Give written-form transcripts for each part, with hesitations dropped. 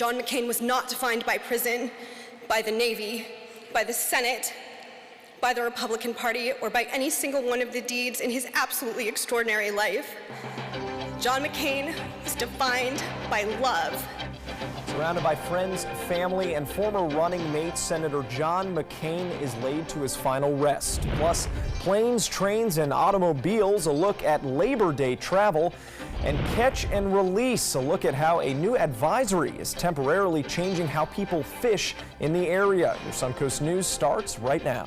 John McCain was not defined by prison, by the Navy, by the Senate, by the Republican Party, or by any single one of the deeds in his absolutely extraordinary life. John McCain was defined by love. Surrounded by friends, family, and former running mate, Senator John McCain is laid to his final rest. Plus, planes, trains, and automobiles, a look at Labor Day travel, and catch and release, a look at how a new advisory is temporarily changing how people fish in the area. Your Suncoast News starts right now.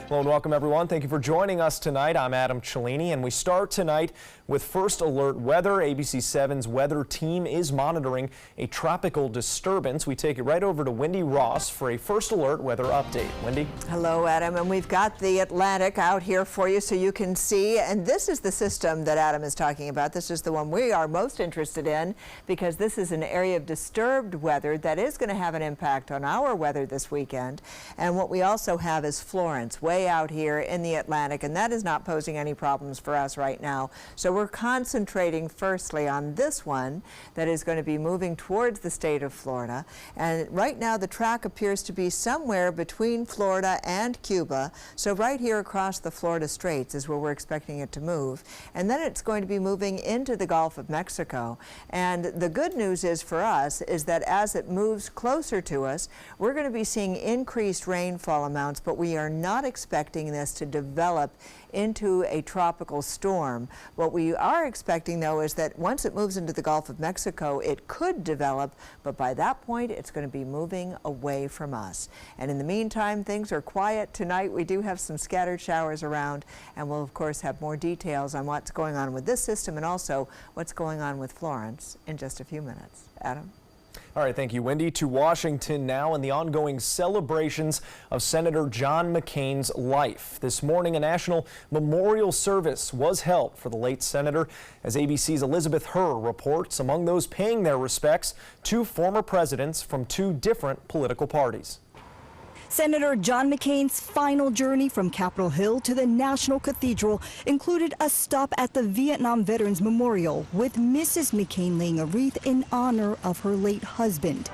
Hello and welcome, everyone. Thank you for joining us tonight. I'm Adam Cellini, and we start tonight with first alert weather. ABC7's weather team is monitoring a tropical disturbance. We take it right over to Wendy Ross for a first alert weather update. Wendy? Hello, Adam, and we've got the Atlantic out here for you so you can see, and this is the system that Adam is talking about. This is the one we are most interested in because this is an area of disturbed weather that is going to have an impact on our weather this weekend. And what we also have is Florence way out here in the Atlantic, and that is not posing any problems for us right now. So we're concentrating firstly on this one that is going to be moving towards the state of Florida. And right now the track appears to be somewhere between Florida and Cuba. So right here across the Florida Straits is where we're expecting it to move. And then it's going to be moving into the Gulf of Mexico. And the good news is for us is that as it moves closer to us, we're going to be seeing increased rainfall amounts, but we are not expecting this to develop into a tropical storm. What we are expecting, though, is that once it moves into the Gulf of Mexico, it could develop, but by that point, it's going to be moving away from us. And in the meantime, things are quiet tonight. We do have some scattered showers around, and we'll, of course, have more details on what's going on with this system and also what's going on with Florence in just a few minutes. Adam? All right, thank you, Wendy. To Washington now and the ongoing celebrations of Senator John McCain's life. This morning, a national memorial service was held for the late senator. As ABC's Elizabeth Herr reports, among those paying their respects, two former presidents from two different political parties. Senator John McCain's final journey from Capitol Hill to the National Cathedral included a stop at the Vietnam Veterans Memorial, with Mrs. McCain laying a wreath in honor of her late husband.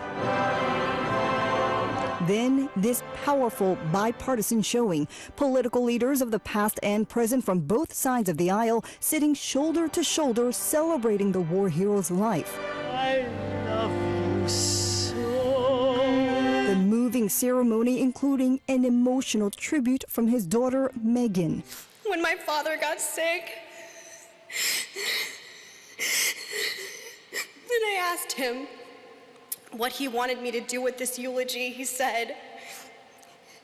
Then, this powerful bipartisan showing, political leaders of the past and present from both sides of the aisle sitting shoulder to shoulder celebrating the war hero's life. I love you so. The moving ceremony including an emotional tribute from his daughter, Megan. When my father got sick, and I asked him what he wanted me to do with this eulogy, he said,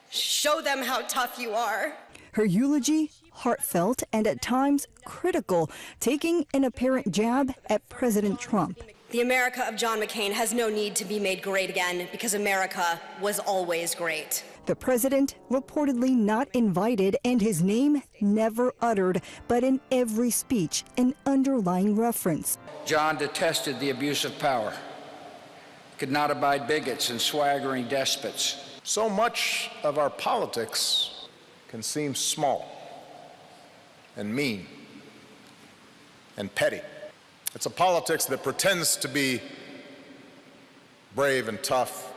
"Show them how tough you are." Her eulogy, heartfelt and at times critical, taking an apparent jab at President Trump. The America of John McCain has no need to be made great again because America was always great. The president reportedly not invited and his name never uttered, but in every speech, an underlying reference. John detested the abuse of power, could not abide bigots and swaggering despots. So much of our politics can seem small and mean and petty. It's a politics that pretends to be brave and tough,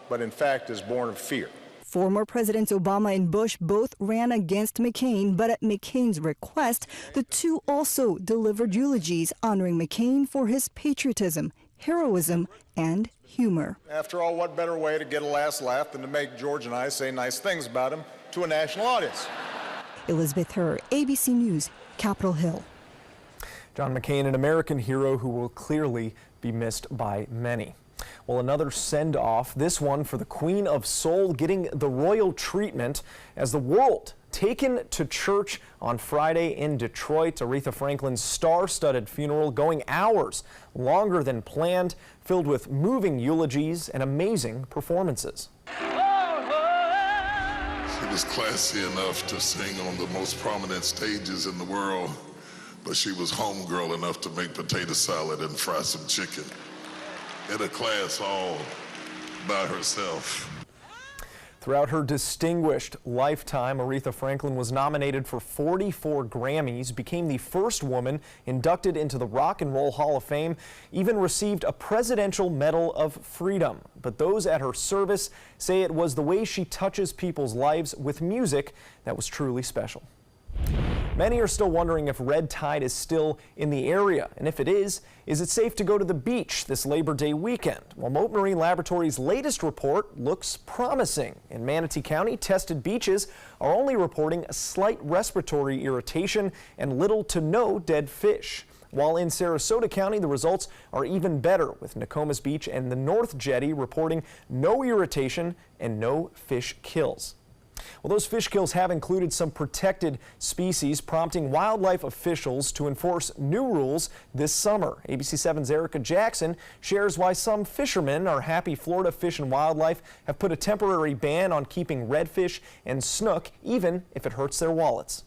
but in fact is born of fear. Former Presidents Obama and Bush both ran against McCain, but at McCain's request, the two also delivered eulogies honoring McCain for his patriotism, heroism, and humor. After all, what better way to get a last laugh than to make George and I say nice things about him to a national audience? Elizabeth Herr, ABC News, Capitol Hill. John McCain, an American hero who will clearly be missed by many. Well, another send-off, this one for the Queen of Soul, getting the royal treatment as the world taken to church on Friday in Detroit. Aretha Franklin's star-studded funeral going hours longer than planned, filled with moving eulogies and amazing performances. She was classy enough to sing on the most prominent stages in the world, but she was homegirl enough to make potato salad and fry some chicken in a class all by herself. Throughout her distinguished lifetime, Aretha Franklin was nominated for 44 Grammys, became the first woman inducted into the Rock and Roll Hall of Fame, even received a Presidential Medal of Freedom. But those at her service say it was the way she touches people's lives with music that was truly special. Many are still wondering if red tide is still in the area, and if it is it safe to go to the beach this Labor Day weekend? Well, Mote Marine Laboratory's latest report looks promising. In Manatee County, tested beaches are only reporting a slight respiratory irritation and little to no dead fish. While in Sarasota County, the results are even better, with Nokomis Beach and the North Jetty reporting no irritation and no fish kills. Well, those fish kills have included some protected species, prompting wildlife officials to enforce new rules this summer. ABC7's Erica Jackson shares why some fishermen are happy Florida Fish and Wildlife have put a temporary ban on keeping redfish and snook, even if it hurts their wallets.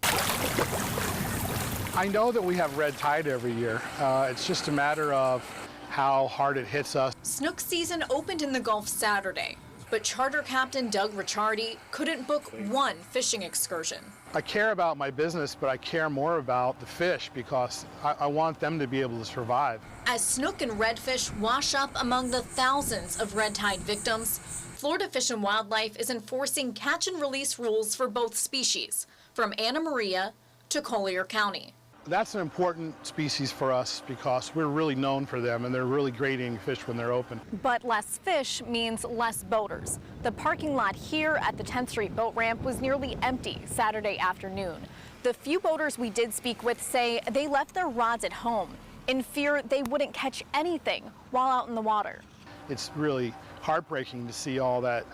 I know that we have red tide every year. It's just a matter of how hard it hits us. Snook season opened in the Gulf Saturday, but charter captain Doug Ricciardi couldn't book one fishing excursion. I care about my business, but I care more about the fish because I want them to be able to survive. As snook and redfish wash up among the thousands of red tide victims, Florida Fish and Wildlife is enforcing catch and release rules for both species, from Anna Maria to Collier County. That's an important species for us because we're really known for them and they're really great eating fish when they're open. But less fish means less boaters. The parking lot here at the 10th Street boat ramp was nearly empty Saturday afternoon. The few boaters we did speak with say they left their rods at home in fear they wouldn't catch anything while out in the water. It's really heartbreaking to see all that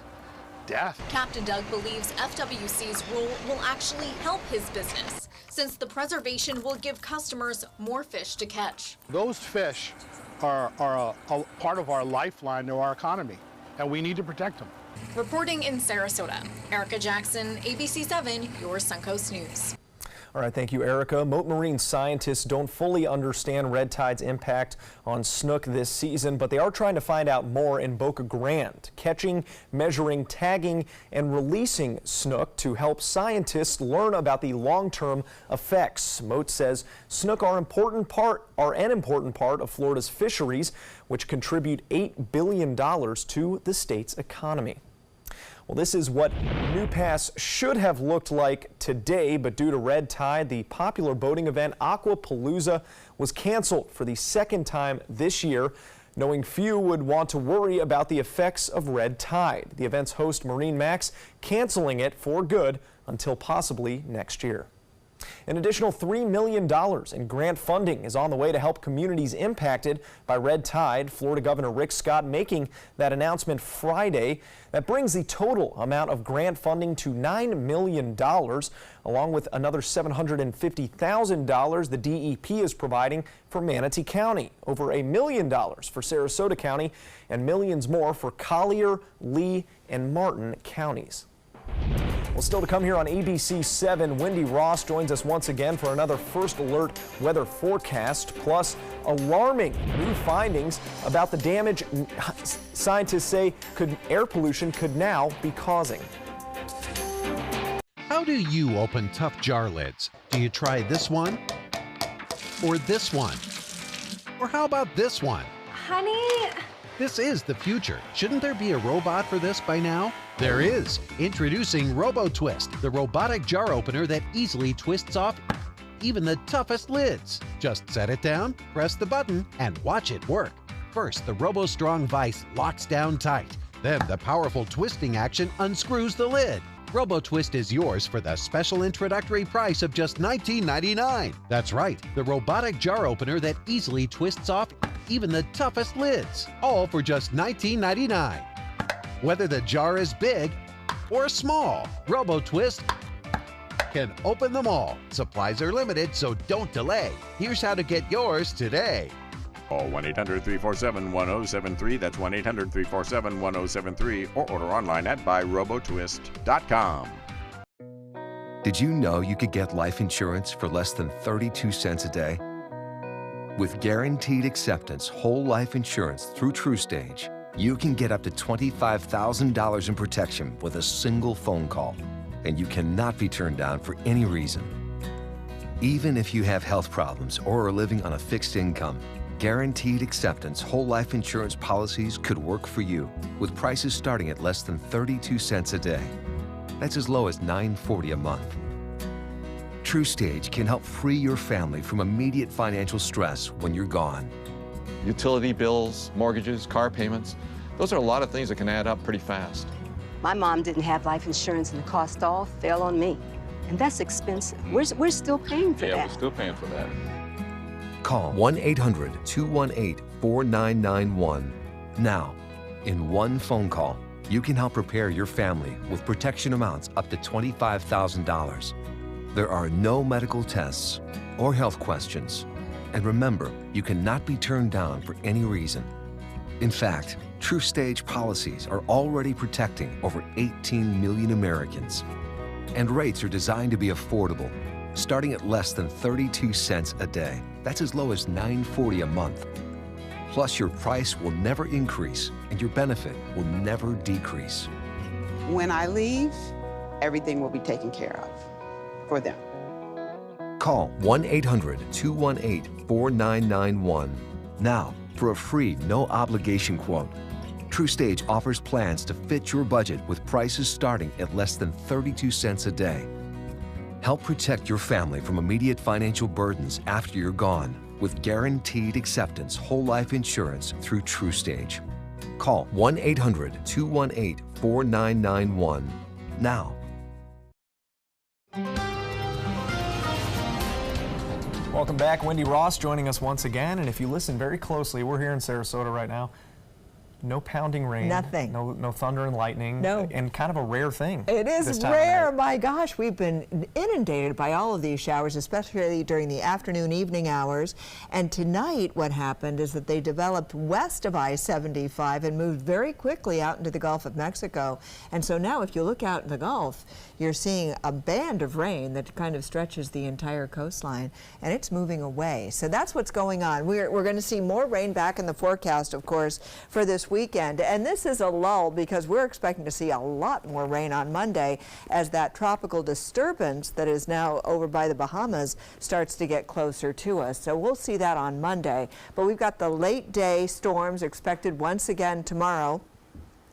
death. Captain Doug believes FWC's rule will actually help his business, since the preservation will give customers more fish to catch. Those fish are a part of our lifeline to our economy, and we need to protect them. Reporting in Sarasota, Erica Jackson, ABC7, your Suncoast News. All right, thank you, Erica. Mote Marine scientists don't fully understand red tide's impact on snook this season, but they are trying to find out more in Boca Grande, catching, measuring, tagging, and releasing snook to help scientists learn about the long-term effects. Mote says snook are an important part of Florida's fisheries, which contribute $8 billion to the state's economy. Well, this is what New Pass should have looked like today, but due to red tide, the popular boating event Aquapalooza was canceled for the second time this year, knowing few would want to worry about the effects of red tide. The event's host, Marine Max, canceling it for good until possibly next year. An additional $3 million in grant funding is on the way to help communities impacted by red tide. Florida Governor Rick Scott making that announcement Friday. That brings the total amount of grant funding to $9 million, along with another $750,000 the DEP is providing for Manatee County, over $1 million for Sarasota County, and millions more for Collier, Lee, and Martin counties. Well, still to come here on ABC7, Wendy Ross joins us once again for another First Alert weather forecast, plus alarming new findings about the damage scientists say air pollution could now be causing. How do you open tough jar lids? Do you try this one? Or this one? Or how about this one? Honey? This is the future. Shouldn't there be a robot for this by now? There is. Introducing RoboTwist, the robotic jar opener that easily twists off even the toughest lids. Just set it down, press the button, and watch it work. First, the RoboStrong vise locks down tight. Then the powerful twisting action unscrews the lid. RoboTwist is yours for the special introductory price of just $19.99. That's right, the robotic jar opener that easily twists off even the toughest lids, all for just $19.99. Whether the jar is big or small, RoboTwist can open them all. Supplies are limited, so don't delay. Here's how to get yours today. Call 1-800-347-1073. That's 1-800-347-1073, or order online at buyrobotwist.com. Did you know you could get life insurance for less than 32 cents a day? With guaranteed acceptance whole life insurance through TrueStage, You can get up to $25,000 in protection with a single phone call, and you cannot be turned down for any reason. Even if you have health problems or are living on a fixed income, Guaranteed Acceptance whole life insurance policies could work for you with prices starting at less than 32 cents a day. That's as low as $9.40 a month. TruStage can help free your family from immediate financial stress when you're gone. Utility bills, mortgages, car payments, those are a lot of things that can add up pretty fast. My mom didn't have life insurance and the cost all fell on me. And that's expensive. We're still paying for that. Yeah, we're still paying for that. Call 1-800-218-4991 now. In one phone call, you can help prepare your family with protection amounts up to $25,000. There are no medical tests or health questions. And remember, you cannot be turned down for any reason. In fact, TruStage policies are already protecting over 18 million Americans. And rates are designed to be affordable, starting at less than 32 cents a day. That's as low as $9.40 a month. Plus, your price will never increase and your benefit will never decrease. When I leave, everything will be taken care of for them. Call 1-800-218-4991 now for a free, no-obligation quote. TruStage offers plans to fit your budget with prices starting at less than 32 cents a day. Help protect your family from immediate financial burdens after you're gone with Guaranteed Acceptance whole life insurance through TruStage. Call 1-800-218-4991 now. Welcome back. Wendy Ross joining us once again. And if you listen very closely, we're here in Sarasota right now. No pounding rain. Nothing. No thunder and lightning. No. And kind of a rare thing. It is rare. My gosh, we've been inundated by all of these showers, especially during the afternoon, evening hours. And tonight what happened is that they developed west of I-75 and moved very quickly out into the Gulf of Mexico. And so now if you look out in the Gulf, you're seeing a band of rain that kind of stretches the entire coastline, and it's moving away. So that's what's going on. We're going to see more rain back in the forecast, of course, for this weekend. And this is a lull because we're expecting to see a lot more rain on Monday as that tropical disturbance that is now over by the Bahamas starts to get closer to us. So we'll see that on Monday. But we've got the late day storms expected once again tomorrow.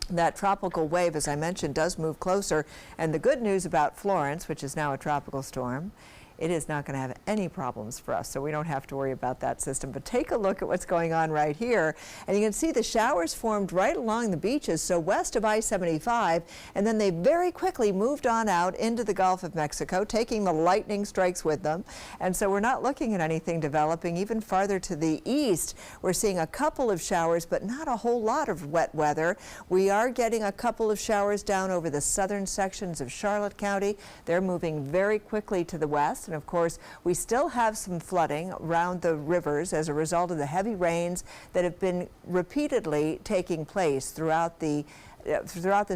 That tropical wave, as I mentioned, does move closer. And the good news about Florence, which is now a tropical storm, it is not going to have any problems for us, so we don't have to worry about that system. But take a look at what's going on right here, and you can see the showers formed right along the beaches, so west of I-75, and then they very quickly moved on out into the Gulf of Mexico, taking the lightning strikes with them. And so we're not looking at anything developing even farther to the east. We're seeing a couple of showers, but not a whole lot of wet weather. We are getting a couple of showers down over the southern sections of Charlotte County. They're moving very quickly to the west. And of course, we still have some flooding around the rivers as a result of the heavy rains that have been repeatedly taking place throughout this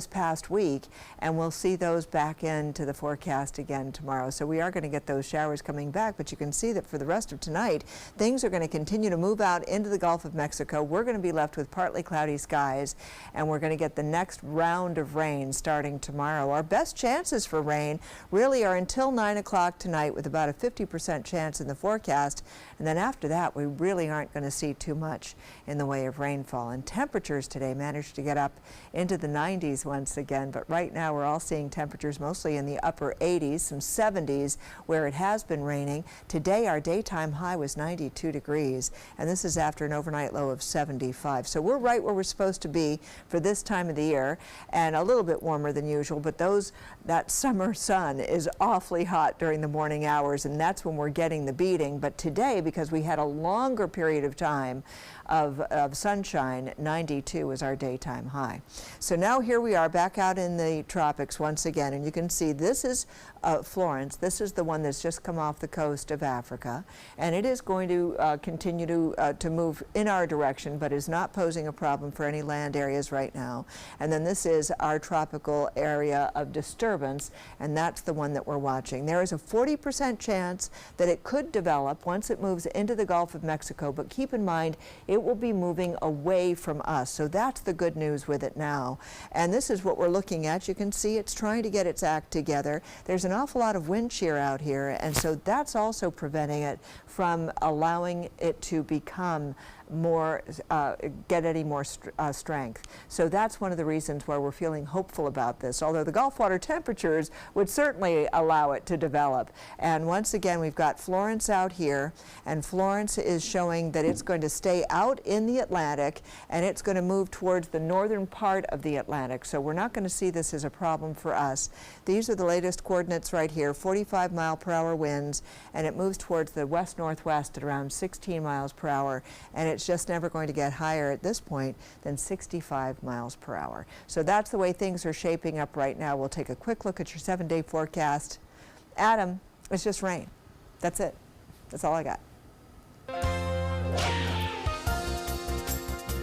past week, and we'll see those back into the forecast again tomorrow. So we are going to get those showers coming back, but you can see that for the rest of tonight, things are going to continue to move out into the Gulf of Mexico. We're going to be left with partly cloudy skies, and we're going to get the next round of rain starting tomorrow. Our best chances for rain really are until 9 o'clock tonight with about a 50% chance in the forecast, and then after that, we really aren't going to see too much in the way of rainfall. And temperatures today managed to get up into the 90s once again, but right now we're all seeing temperatures mostly in the upper 80s, some 70s where it has been raining. Today our daytime high was 92 degrees, and this is after an overnight low of 75. So we're right where we're supposed to be for this time of the year, and a little bit warmer than usual, but that summer sun is awfully hot during the morning hours, and that's when we're getting the beating. But today, because we had a longer period of time of sunshine, 92 is our daytime high. So So now here we are back out in the tropics once again, and you can see this is Florence. This is the one that's just come off the coast of Africa, and it is going to continue to move in our direction, but is not posing a problem for any land areas right now. And then this is our tropical area of disturbance, and that's the one that we're watching. There is a 40% chance that it could develop once it moves into the Gulf of Mexico, but keep in mind it will be moving away from us. So that's the good news with it now. And this is what we're looking at. You can see it's trying to get its act together. There's an awful lot of wind shear out here, and so that's also preventing it from allowing it to become more, get any more strength. So that's one of the reasons why we're feeling hopeful about this, although the Gulf water temperatures would certainly allow it to develop. And once again, we've got Florence out here, and Florence is showing that it's going to stay out in the Atlantic, and it's going to move towards the northern part of the Atlantic. So we're not going to see this as a problem for us. These are the latest coordinates right here, 45-mile-per-hour winds, and it moves towards the west-northwest at around 16 miles per hour, and it's just never going to get higher at this point than 65 miles per hour. So that's the way things are shaping up right now. We'll take a quick look at your 7-day forecast. Adam, it's just rain. That's it. That's all I got.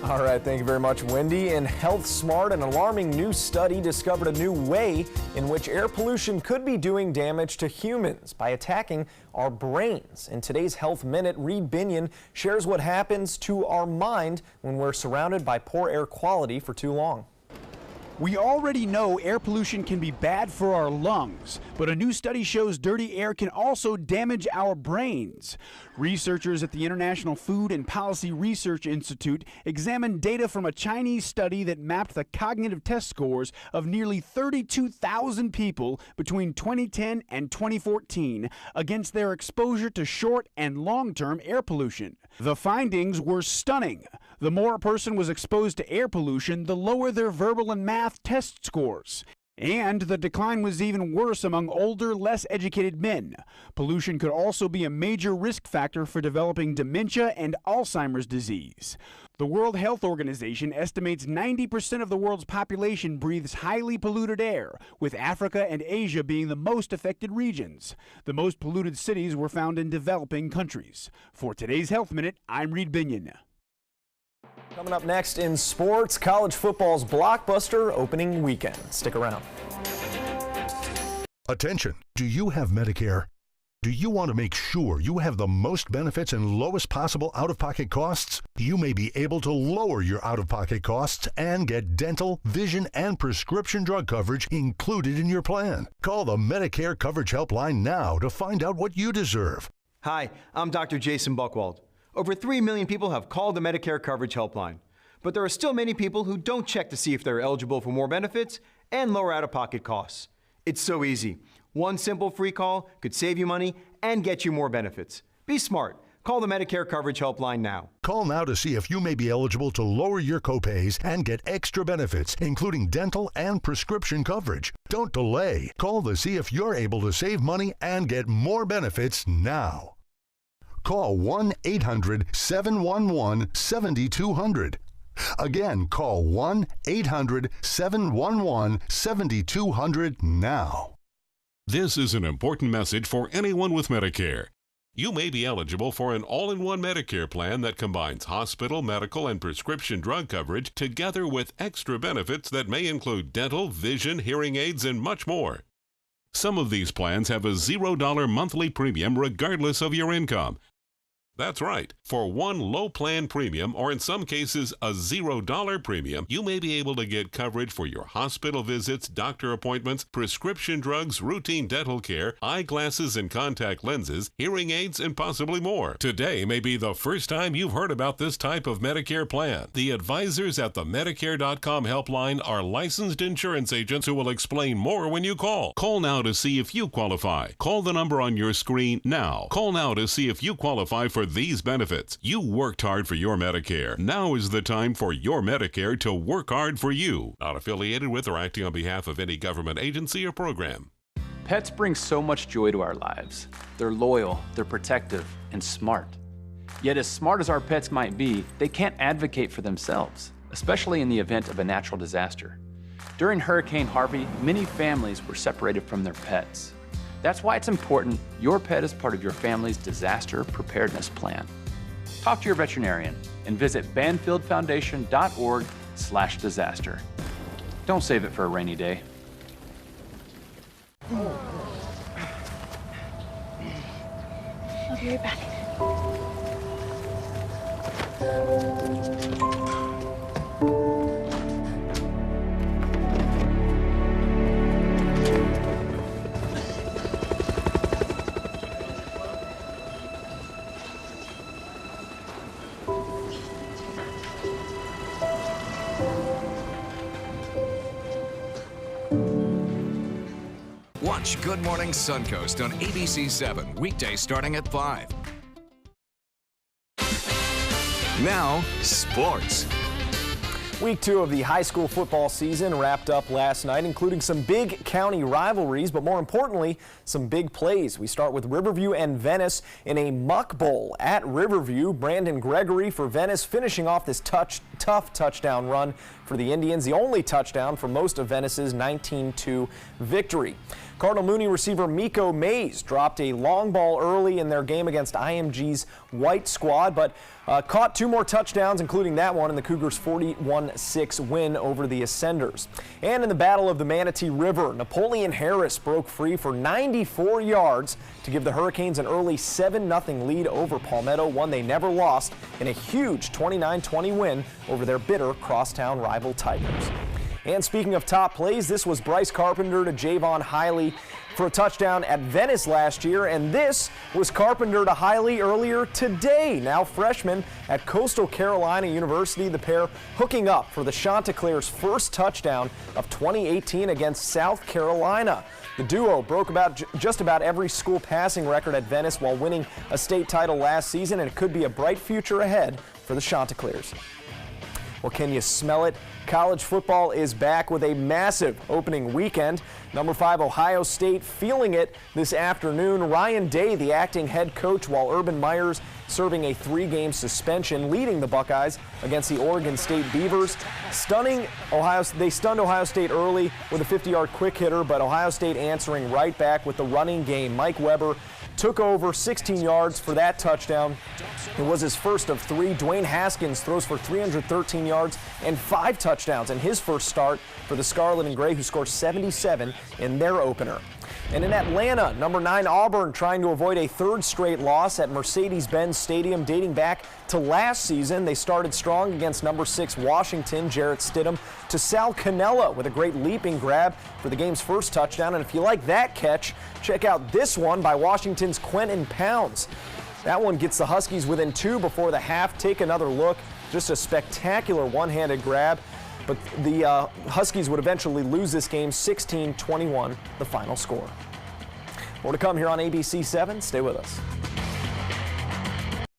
All right, thank you very much, Wendy. And Health Smart, an alarming new study discovered a new way in which air pollution could be doing damage to humans by attacking our brains. In today's Health Minute, Reed Binion shares what happens to our mind when we're surrounded by poor air quality for too long. We already know air pollution can be bad for our lungs, but a new study shows dirty air can also damage our brains. Researchers at the International Food and Policy Research Institute examined data from a Chinese study that mapped the cognitive test scores of nearly 32,000 people between 2010 and 2014 against their exposure to short and long-term air pollution. The findings were stunning. The more a person was exposed to air pollution, the lower their verbal and math test scores. And the decline was even worse among older, less educated men. Pollution could also be a major risk factor for developing dementia and Alzheimer's disease. The World Health Organization estimates 90% of the world's population breathes highly polluted air, with Africa and Asia being the most affected regions. The most polluted cities were found in developing countries. For today's Health Minute, I'm Reed Binion. Coming up next in sports, college football's blockbuster opening weekend. Stick around. Attention, do you have Medicare? Do you want to make sure you have the most benefits and lowest possible out-of-pocket costs? You may be able to lower your out-of-pocket costs and get dental, vision, and prescription drug coverage included in your plan. Call the Medicare Coverage Helpline now to find out what you deserve. Hi, I'm Dr. Jason Buchwald. Over 3 million people have called the Medicare Coverage Helpline, but there are still many people who don't check to see if they're eligible for more benefits and lower out-of-pocket costs. It's so easy. One simple free call could save you money and get you more benefits. Be smart. Call the Medicare Coverage Helpline now. Call now to see if you may be eligible to lower your copays and get extra benefits, including dental and prescription coverage. Don't delay. Call to see if you're able to save money and get more benefits now. Call 1-800-711-7200. Again, call 1-800-711-7200 now. This is an important message for anyone with Medicare. You may be eligible for an all-in-one Medicare plan that combines hospital, medical, and prescription drug coverage together with extra benefits that may include dental, vision, hearing aids, and much more. Some of these plans have a $0 monthly premium regardless of your income. That's right. For one low plan premium, or in some cases a $0 premium, you may be able to get coverage for your hospital visits, doctor appointments, prescription drugs, routine dental care, eyeglasses and contact lenses, hearing aids, and possibly more. Today may be the first time you've heard about this type of Medicare plan. The advisors at the Medicare.com helpline are licensed insurance agents who will explain more when you call. Call now to see if you qualify. Call the number on your screen now. Call now to see if you qualify for these benefits. You worked hard for your Medicare. Now is the time for your Medicare to work hard for you. Not affiliated with or acting on behalf of any government agency or program. Pets bring so much joy to our lives. They're loyal, they're protective, and smart. Yet as smart as our pets might be, they can't advocate for themselves, especially in the event of a natural disaster. During Hurricane Harvey, many families were separated from their pets. That's why it's important your pet is part of your family's disaster preparedness plan. Talk to your veterinarian and visit banfieldfoundation.org/disaster. Don't save it for a rainy day. I'll be right back. Watch Good Morning Suncoast on ABC7, weekdays starting at 5. Now, sports. Week 2 of the high school football season wrapped up last night, including some big county rivalries, but more importantly, some big plays. We start with Riverview and Venice in a muck bowl at Riverview. Brandon Gregory for Venice finishing off this tough touchdown run for the Indians, the only touchdown for most of Venice's 19-2 victory. Cardinal Mooney receiver Miko Mays dropped a long ball early in their game against IMG's White Squad, but caught 2 more touchdowns, including that one in the Cougars' 41-6 win over the Ascenders. And in the Battle of the Manatee River, Napoleon Harris broke free for 94 yards to give the Hurricanes an early 7-0 lead over Palmetto, one they never lost, in a huge 29-20 win over their bitter crosstown rival Tigers. And speaking of top plays, this was Bryce Carpenter to Javon Hiley for a touchdown at Venice last year, and this was Carpenter to Hiley earlier today. Now freshmen at Coastal Carolina University, the pair hooking up for the Chanticleer's first touchdown of 2018 against South Carolina. The duo broke just about every school passing record at Venice while winning a state title last season, and it could be a bright future ahead for the Chanticleers. Well, can you smell it? College football is back with a massive opening weekend. Number 5 Ohio State feeling it this afternoon. Ryan Day, the acting head coach, while Urban Meyers serving a 3-game suspension, leading the Buckeyes against the Oregon State Beavers. They stunned Ohio State early with a 50-yard quick hitter, but Ohio State answering right back with the running game. Mike Weber took over 16 yards for that touchdown. It was his first of 3. Dwayne Haskins throws for 313 yards and 5 touchdowns in his first start for the Scarlet and Gray, who scored 77 in their opener. And in Atlanta, number 9 Auburn trying to avoid a 3rd straight loss at Mercedes-Benz Stadium dating back to last season. They started strong against number 6 Washington. Jarrett Stidham to Sal Cannella with a great leaping grab for the game's first touchdown. And if you like that catch, check out this one by Washington's Quentin Pounds. That one gets the Huskies within 2 before the half. Take another look. Just a spectacular one-handed grab. But the Huskies would eventually lose this game 16-21, the final score. More to come here on ABC7. Stay with us.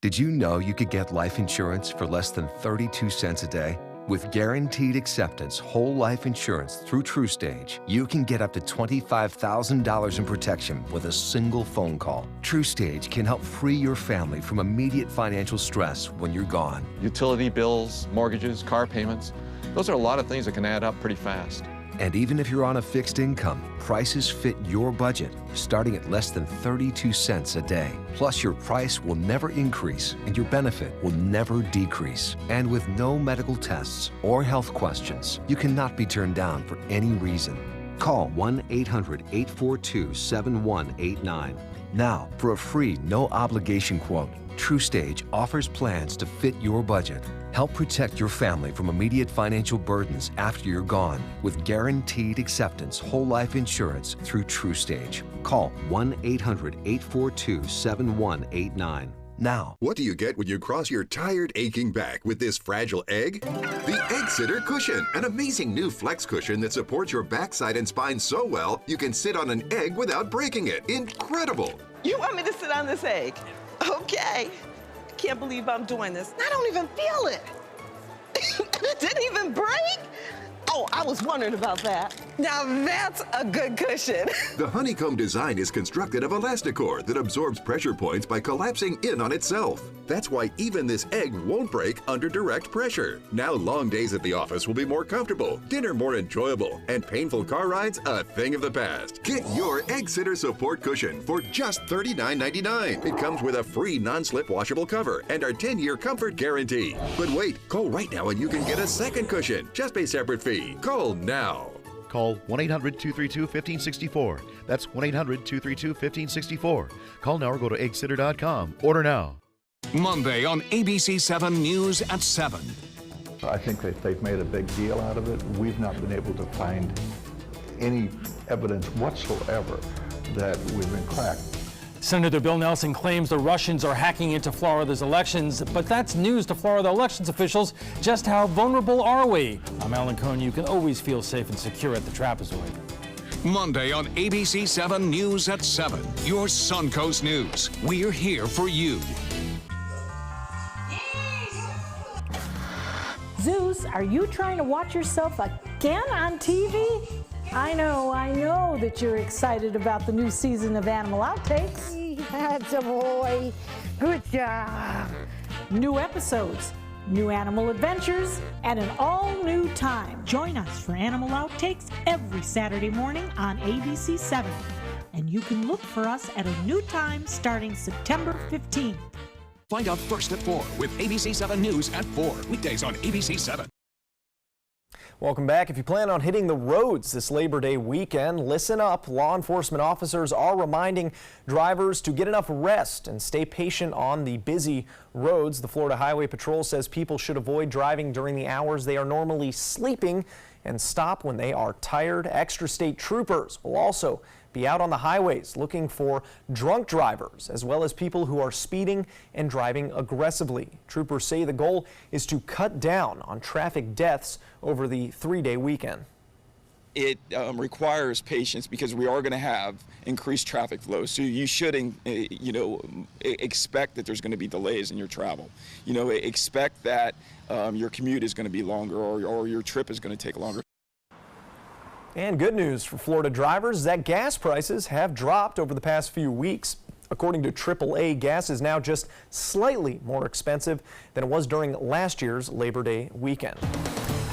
Did you know you could get life insurance for less than 32 cents a day? With guaranteed acceptance whole life insurance through TruStage, you can get up to $25,000 in protection with a single phone call. TruStage can help free your family from immediate financial stress when you're gone. Utility bills, mortgages, car payments, those are a lot of things that can add up pretty fast. And even if you're on a fixed income, prices fit your budget, starting at less than 32 cents a day. Plus, your price will never increase and your benefit will never decrease. And with no medical tests or health questions, you cannot be turned down for any reason. Call 1-800-842-7189. Now, for a free, no-obligation quote, TruStage offers plans to fit your budget. Help protect your family from immediate financial burdens after you're gone with guaranteed acceptance whole life insurance through TruStage. Call 1-800-842-7189. Now. What do you get when you cross your tired, aching back with this fragile egg? The Egg Sitter Cushion, an amazing new flex cushion that supports your backside and spine so well you can sit on an egg without breaking it. Incredible! You want me to sit on this egg? Okay. I can't believe I'm doing this. I don't even feel it. It didn't even break? Oh, I was wondering about that. Now that's a good cushion. The honeycomb design is constructed of Elasticor that absorbs pressure points by collapsing in on itself. That's why even this egg won't break under direct pressure. Now long days at the office will be more comfortable, dinner more enjoyable, and painful car rides a thing of the past. Get your Egg Sitter Support Cushion for just $39.99. It comes with a free non-slip washable cover and our 10-year comfort guarantee. But wait, call right now and you can get a second cushion. Just pay separate fee. Call now. Call 1-800-232-1564. That's 1-800-232-1564. Call now or go to eggsitter.com. Order now. Monday on ABC7 News at 7. I think that they've made a big deal out of it. We've not been able to find any evidence whatsoever that we've been cracked. Senator Bill Nelson claims the Russians are hacking into Florida's elections, but that's news to Florida elections officials. Just how vulnerable are we? I'm Alan Cohn. You can always feel safe and secure at the trapezoid. Monday on ABC7 News at 7. Your Suncoast News. We're here for you. Zeus, are you trying to watch yourself again on TV? I know that you're excited about the new season of Animal Outtakes. That's a boy. Good job. New episodes, new animal adventures, and an all-new time. Join us for Animal Outtakes every Saturday morning on ABC7. And you can look for us at a new time starting September 15th. Find out first at 4 with ABC7 News at 4. Weekdays on ABC7. Welcome back. If you plan on hitting the roads this Labor Day weekend, listen up. Law enforcement officers are reminding drivers to get enough rest and stay patient on the busy roads. The Florida Highway Patrol says people should avoid driving during the hours they are normally sleeping and stop when they are tired. Extra state troopers will also be out on the highways looking for drunk drivers as well as people who are speeding and driving aggressively. Troopers say the goal is to cut down on traffic deaths over the 3-day weekend. It requires patience because we are going to have increased traffic flow. So you should, expect that there's going to be delays in your travel. Expect that your commute is going to be longer or your trip is going to take longer. And good news for Florida drivers that gas prices have dropped over the past few weeks. According to AAA, gas is now just slightly more expensive than it was during last year's Labor Day weekend.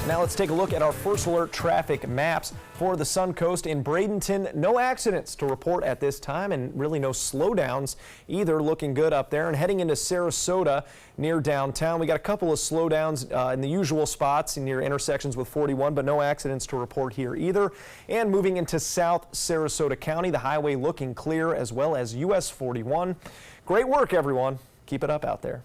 Now let's take a look at our first alert traffic maps for the Suncoast. In Bradenton, no accidents to report at this time and really no slowdowns either. Looking good up there. And heading into Sarasota near downtown, we got a couple of slowdowns in the usual spots near intersections with 41, but no accidents to report here either. And moving into South Sarasota County, the highway looking clear as well as US 41. Great work, everyone. Keep it up out there.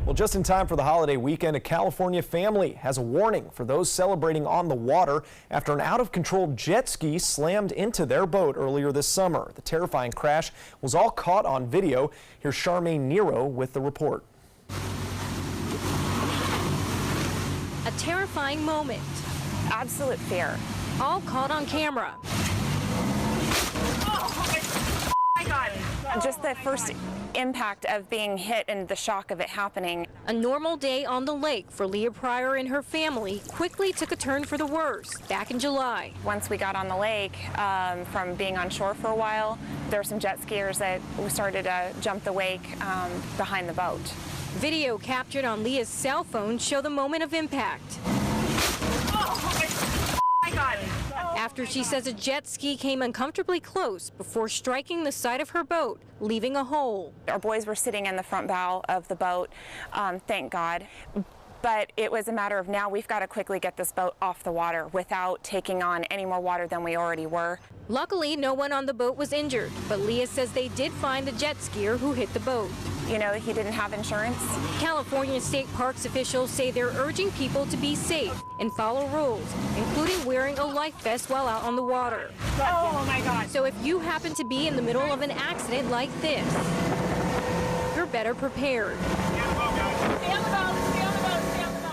Well, just in time for the holiday weekend, a California family has a warning for those celebrating on the water after an out-of-control jet ski slammed into their boat earlier this summer. The terrifying crash was all caught on video. Here's Charmaine Nero with the report. A terrifying moment. Absolute fear. All caught on camera. Oh my God. Just the first impact of being hit and the shock of it happening. A normal day on the lake for Leah Pryor and her family quickly took a turn for the worse back in July. Once we got on the lake, from being on shore for a while, there were some jet skiers that started to jump the wake behind the boat. Video captured on Leah's cell phone show the moment of impact. Oh my God. After she says a jet ski came uncomfortably close before striking the side of her boat, leaving a hole. Our boys were sitting in the front bow of the boat, thank God. But it was a matter of now we've got to quickly get this boat off the water without taking on any more water than we already were. Luckily, no one on the boat was injured, but Leah says they did find the jet skier who hit the boat. You know, he didn't have insurance. California state parks officials say they're urging people to be safe and follow rules, including wearing a life vest while out on the water. Oh my God. So if you happen to be in the middle of an accident like this, you're better prepared.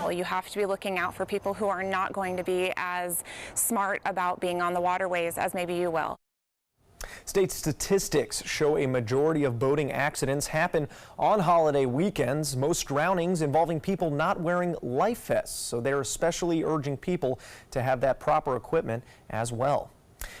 You have to be looking out for people who are not going to be as smart about being on the waterways as maybe you will. State statistics show a majority of boating accidents happen on holiday weekends, most drownings involving people not wearing life vests. So they're especially urging people to have that proper equipment as well.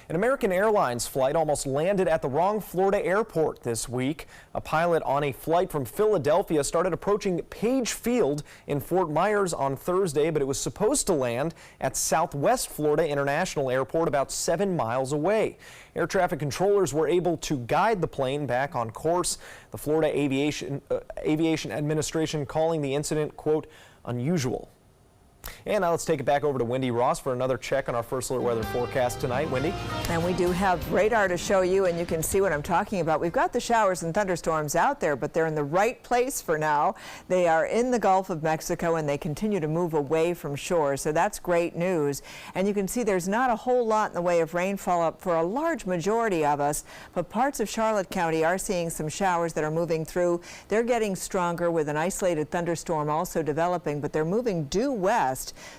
An American Airlines flight almost landed at the wrong Florida airport this week. A pilot on a flight from Philadelphia started approaching Page Field in Fort Myers on Thursday, but it was supposed to land at Southwest Florida International Airport about 7 miles away. Air traffic controllers were able to guide the plane back on course. The Florida Aviation Administration calling the incident, quote, unusual. And now let's take it back over to Wendy Ross for another check on our First Alert weather forecast tonight. Wendy? And we do have radar to show you, and you can see what I'm talking about. We've got the showers and thunderstorms out there, but they're in the right place for now. They are in the Gulf of Mexico, and they continue to move away from shore, so that's great news. And you can see there's not a whole lot in the way of rainfall up for a large majority of us, but parts of Charlotte County are seeing some showers that are moving through. They're getting stronger with an isolated thunderstorm also developing, but they're moving due west.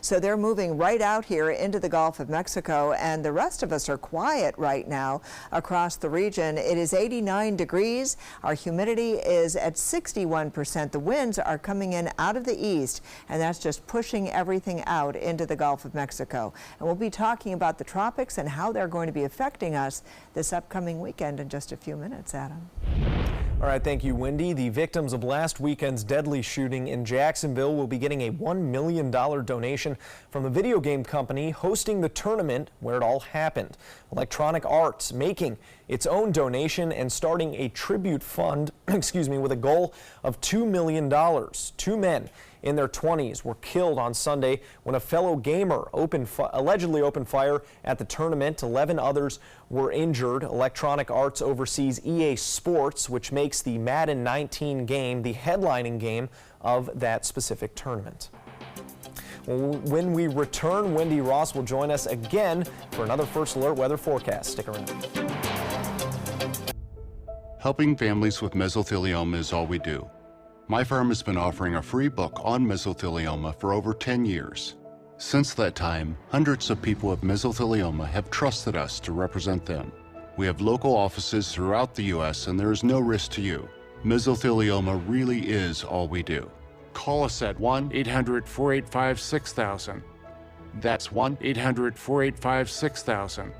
So they're moving right out here into the Gulf of Mexico, and the rest of us are quiet right now across the region. It is 89 degrees. Our humidity is at 61%. The winds are coming in out of the east, and that's just pushing everything out into the Gulf of Mexico. And we'll be talking about the tropics and how they're going to be affecting us this upcoming weekend in just a few minutes, Adam. All right, thank you, Wendy. The victims of last weekend's deadly shooting in Jacksonville will be getting a $1 million donation from the video game company hosting the tournament where it all happened. Electronic Arts making its own donation and starting a tribute fund, with a goal of $2 million. Two men in their 20s were killed on Sunday when a fellow gamer allegedly opened fire at the tournament. 11 others were injured. Electronic Arts oversees EA Sports, which makes the Madden 19 game the headlining game of that specific tournament. When we return, Wendy Ross will join us again for another First Alert weather forecast. Stick around. Helping families with mesothelioma is all we do. My firm has been offering a free book on mesothelioma for over 10 years. Since that time, hundreds of people with mesothelioma have trusted us to represent them. We have local offices throughout the U.S. and there is no risk to you. Mesothelioma really is all we do. Call us at 1-800-485-6000. That's 1-800-485-6000.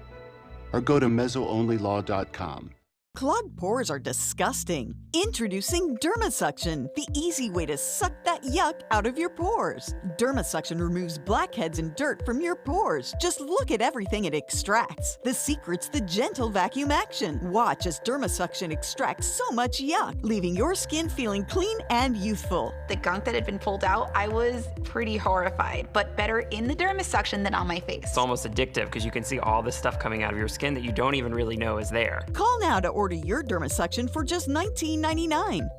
Or go to mesoonlylaw.com. Clogged pores are disgusting. Introducing Dermasuction, the easy way to suck that yuck out of your pores. Dermasuction removes blackheads and dirt from your pores. Just look at everything it extracts. The secret's the gentle vacuum action. Watch as Dermasuction extracts so much yuck, leaving your skin feeling clean and youthful. The gunk that had been pulled out, I was pretty horrified, but better in the Dermasuction than on my face. It's almost addictive because you can see all this stuff coming out of your skin that you don't even really know is there. Call now to order your Dermasuction for just $19.99.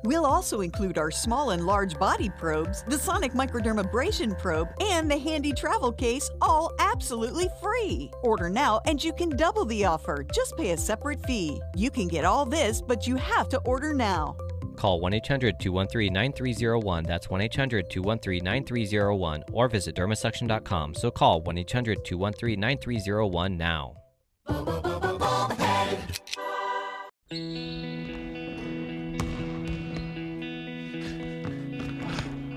We'll also include our small and large body probes, the Sonic Microdermabrasion probe, and the handy travel case, all absolutely free. Order now and you can double the offer. Just pay a separate fee. You can get all this, but you have to order now. Call 1-800-213-9301. That's 1-800-213-9301. Or visit dermasuction.com. So call 1-800-213-9301 now.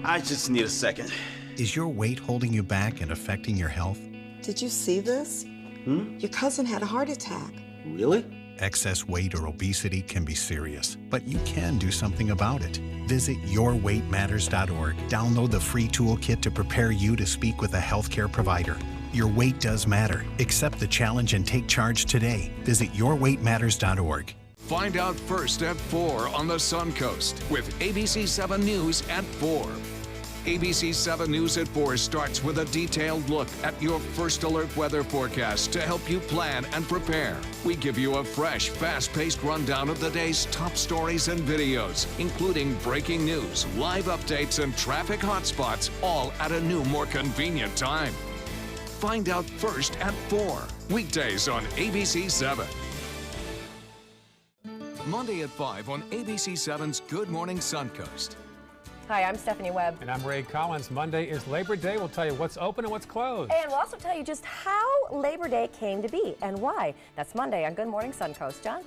I just need a second. Is your weight holding you back and affecting your health? Did you see this? Your cousin had a heart attack. Really? Excess weight or obesity can be serious, but you can do something about it. Visit yourweightmatters.org. Download the free toolkit to prepare you to speak with a healthcare provider. Your weight does matter. Accept the challenge and take charge today. Visit yourweightmatters.org. Find out first at 4 on the Suncoast with ABC7 News at 4. ABC7 News at 4 starts with a detailed look at your First Alert weather forecast to help you plan and prepare. We give you a fresh, fast-paced rundown of the day's top stories and videos, including breaking news, live updates, and traffic hotspots, all at a new, more convenient time. Find out first at 4, weekdays on ABC7. Monday at 5 on ABC7's Good Morning Suncoast. Hi, I'm Stephanie Webb. And I'm Ray Collins. Monday is Labor Day. We'll tell you what's open and what's closed. And we'll also tell you just how Labor Day came to be and why. That's Monday on Good Morning Suncoast. John?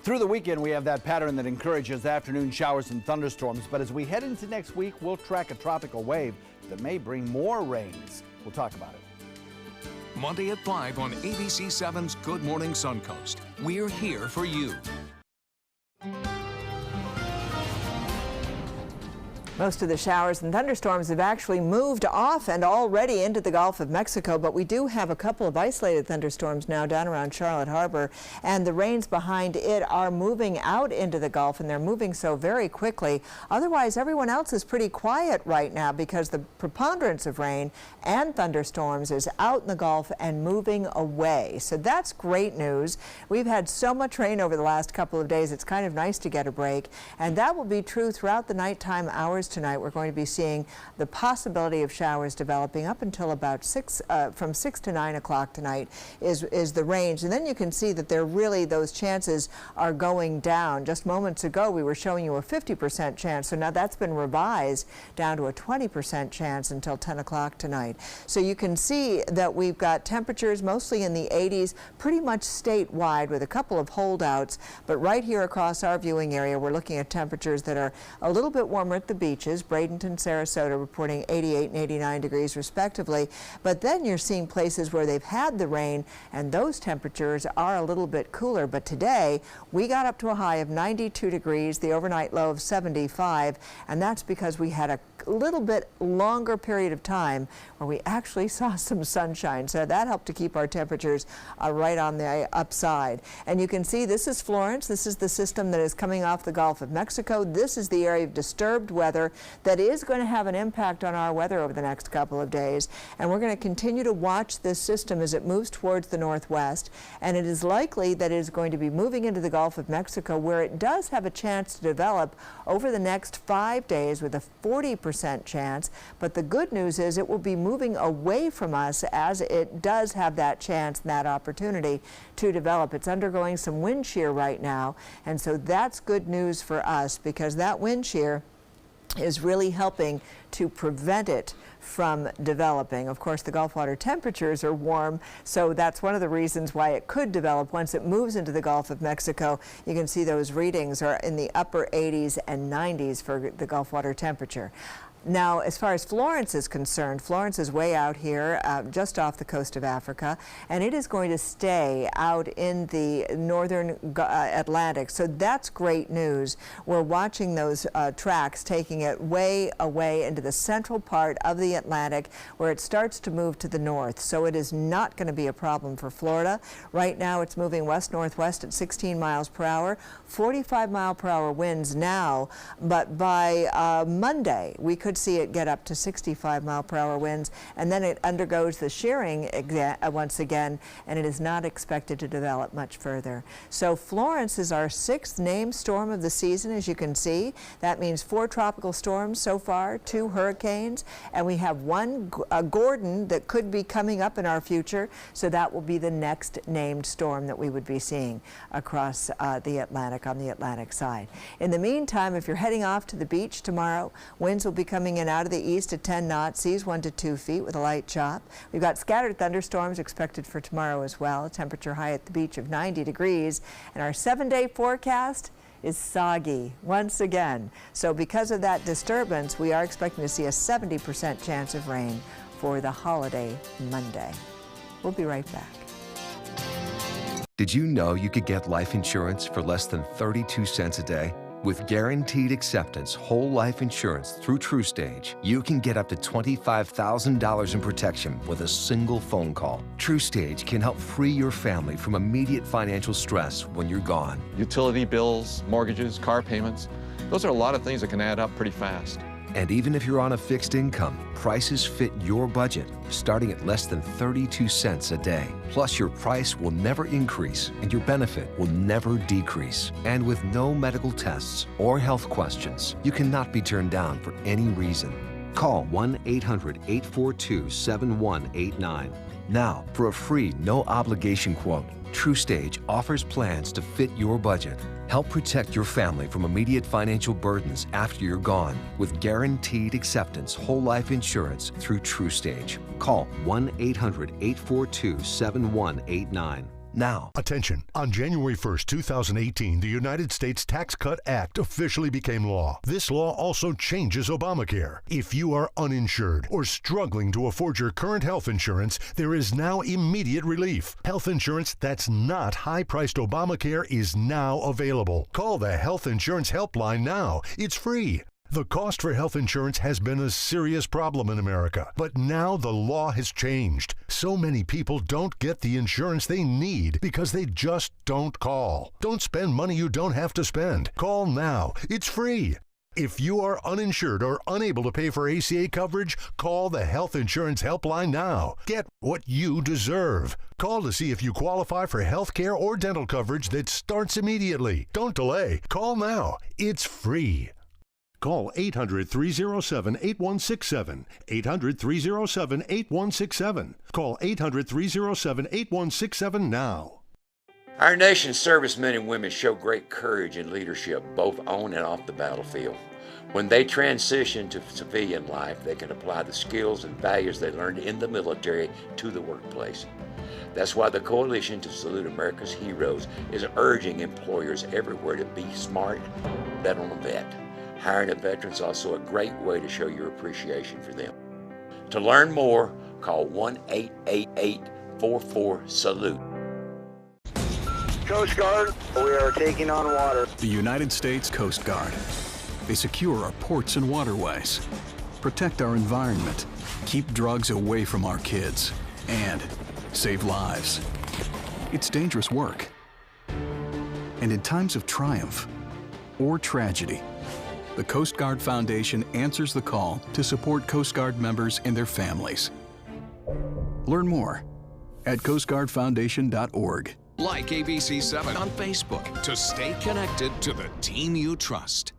Through the weekend, we have that pattern that encourages afternoon showers and thunderstorms. But as we head into next week, we'll track a tropical wave that may bring more rains. We'll talk about it. Monday at 5 on ABC7's Good Morning Suncoast. We're here for you. Most of the showers and thunderstorms have actually moved off and already into the Gulf of Mexico, but we do have a couple of isolated thunderstorms now down around Charlotte Harbor, and the rains behind it are moving out into the Gulf, and they're moving so very quickly. Otherwise, everyone else is pretty quiet right now because the preponderance of rain and thunderstorms is out in the Gulf and moving away. So that's great news. We've had so much rain over the last couple of days, it's kind of nice to get a break, and that will be true throughout the nighttime hours tonight. We're going to be seeing the possibility of showers developing up until about from 6 to 9 o'clock tonight is the range. And then you can see that those chances are going down. Just moments ago, we were showing you a 50% chance. So now that's been revised down to a 20% chance until 10 o'clock tonight. So you can see that we've got temperatures mostly in the 80s, pretty much statewide with a couple of holdouts. But right here across our viewing area, we're looking at temperatures that are a little bit warmer at the beaches. Bradenton, Sarasota reporting 88 and 89 degrees respectively. But then you're seeing places where they've had the rain and those temperatures are a little bit cooler. But today we got up to a high of 92 degrees, the overnight low of 75, and that's because we had a little bit longer period of time where we actually saw some sunshine. So that helped to keep our temperatures right on the upside. And you can see this is Florence. This is the system that is coming off the Gulf of Mexico. This is the area of disturbed weather that is going to have an impact on our weather over the next couple of days. And we're going to continue to watch this system as it moves towards the northwest. And it is likely that it is going to be moving into the Gulf of Mexico, where it does have a chance to develop over the next 5 days with a 40% chance. But the good news is it will be moving away from us as it does have that chance and that opportunity to develop. It's undergoing some wind shear right now. And so that's good news for us because that wind shear is really helping to prevent it from developing. Of course, the Gulf water temperatures are warm, so that's one of the reasons why it could develop once it moves into the Gulf of Mexico. You can see those readings are in the upper 80s and 90s for the Gulf water temperature. Now, as far as Florence is concerned, Florence is way out here, just off the coast of Africa, and it is going to stay out in the northern Atlantic. So that's great news. We're watching those tracks taking it way away into the central part of the Atlantic, where it starts to move to the north. So it is not going to be a problem for Florida. Right now, it's moving west-northwest at 16 miles per hour, 45-mile-per-hour winds now, but by Monday, we could see it get up to 65-mile-per-hour winds, and then it undergoes the shearing once again, and it is not expected to develop much further. So Florence is our 6th named storm of the season, as you can see. That means 4 tropical storms so far, 2 hurricanes, and we have 1 Gordon that could be coming up in our future, so that will be the next named storm that we would be seeing across the Atlantic, on the Atlantic side. In the meantime, if you're heading off to the beach tomorrow, winds will be coming in out of the east at 10 knots, seas 1 to 2 feet with a light chop. We've got scattered thunderstorms expected for tomorrow as well. Temperature high at the beach of 90 degrees. And our 7-day forecast is soggy once again. So because of that disturbance, we are expecting to see a 70% chance of rain for the holiday Monday. We'll be right back. Did you know you could get life insurance for less than 32 cents a day? With guaranteed acceptance whole life insurance through TrueStage, you can get up to $25,000 in protection with a single phone call. TrueStage can help free your family from immediate financial stress when you're gone. Utility bills, mortgages, car payments, those are a lot of things that can add up pretty fast. And even if you're on a fixed income, prices fit your budget, starting at less than 32 cents a day. Plus, your price will never increase and your benefit will never decrease. And with no medical tests or health questions, you cannot be turned down for any reason. Call 1-800-842-7189. Now, for a free, no-obligation quote, TrueStage offers plans to fit your budget. Help protect your family from immediate financial burdens after you're gone with guaranteed acceptance whole life insurance through TrueStage. Call 1-800-842-7189. Now. Attention. On January 1st, 2018, the United States Tax Cut Act officially became law. This law also changes Obamacare. If you are uninsured or struggling to afford your current health insurance, there is now immediate relief. Health insurance that's not high-priced Obamacare is now available. Call the Health Insurance Helpline now. It's free. The cost for health insurance has been a serious problem in America, but now the law has changed. So many people don't get the insurance they need because they just don't call. Don't spend money you don't have to spend. Call now. It's free. If you are uninsured or unable to pay for ACA coverage, call the Health Insurance Helpline now. Get what you deserve. Call to see if you qualify for health care or dental coverage that starts immediately. Don't delay. Call now. It's free. Call 800-307-8167. 800-307-8167. Call 800-307-8167 now. Our nation's servicemen and women show great courage and leadership both on and off the battlefield. When they transition to civilian life, they can apply the skills and values they learned in the military to the workplace. That's why the Coalition to Salute America's Heroes is urging employers everywhere to be smart, bet on a vet. Hiring a veteran is also a great way to show your appreciation for them. To learn more, call 1-888-44-SALUTE. Coast Guard, we are taking on water. The United States Coast Guard. They secure our ports and waterways, protect our environment, keep drugs away from our kids, and save lives. It's dangerous work. And in times of triumph or tragedy, the Coast Guard Foundation answers the call to support Coast Guard members and their families. Learn more at coastguardfoundation.org. Like ABC7 on Facebook to stay connected to the team you trust.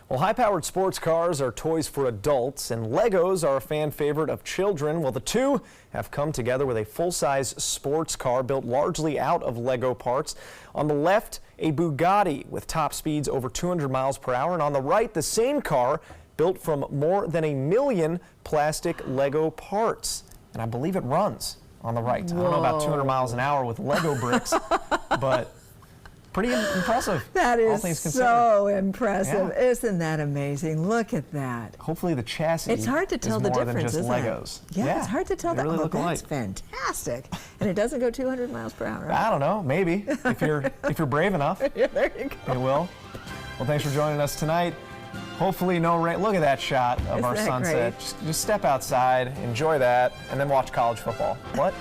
Well, high-powered sports cars are toys for adults, and Legos are a fan favorite of children. Well, the two have come together with a full-size sports car built largely out of Lego parts. On the left, a Bugatti with top speeds over 200 miles per hour, and on the right, the same car built from more than 1 million plastic Lego parts. And I believe it runs on the right. Whoa. I don't know about 200 miles an hour with Lego bricks, but pretty impressive. That is so impressive. Yeah. Isn't that amazing? Look at that. Hopefully the chassis It's hard to tell the difference, isn't Legos. it? Yeah, it's hard to tell that. Really look that's alike. fantastic. And it doesn't go 200 miles per hour. Right? I don't know. Maybe if you're brave enough. Yeah, there you go. It will. Well, thanks for joining us tonight. Hopefully no rain. Look at that shot of Isn't our that sunset. Great? Just step outside, enjoy that, and then watch college football. What?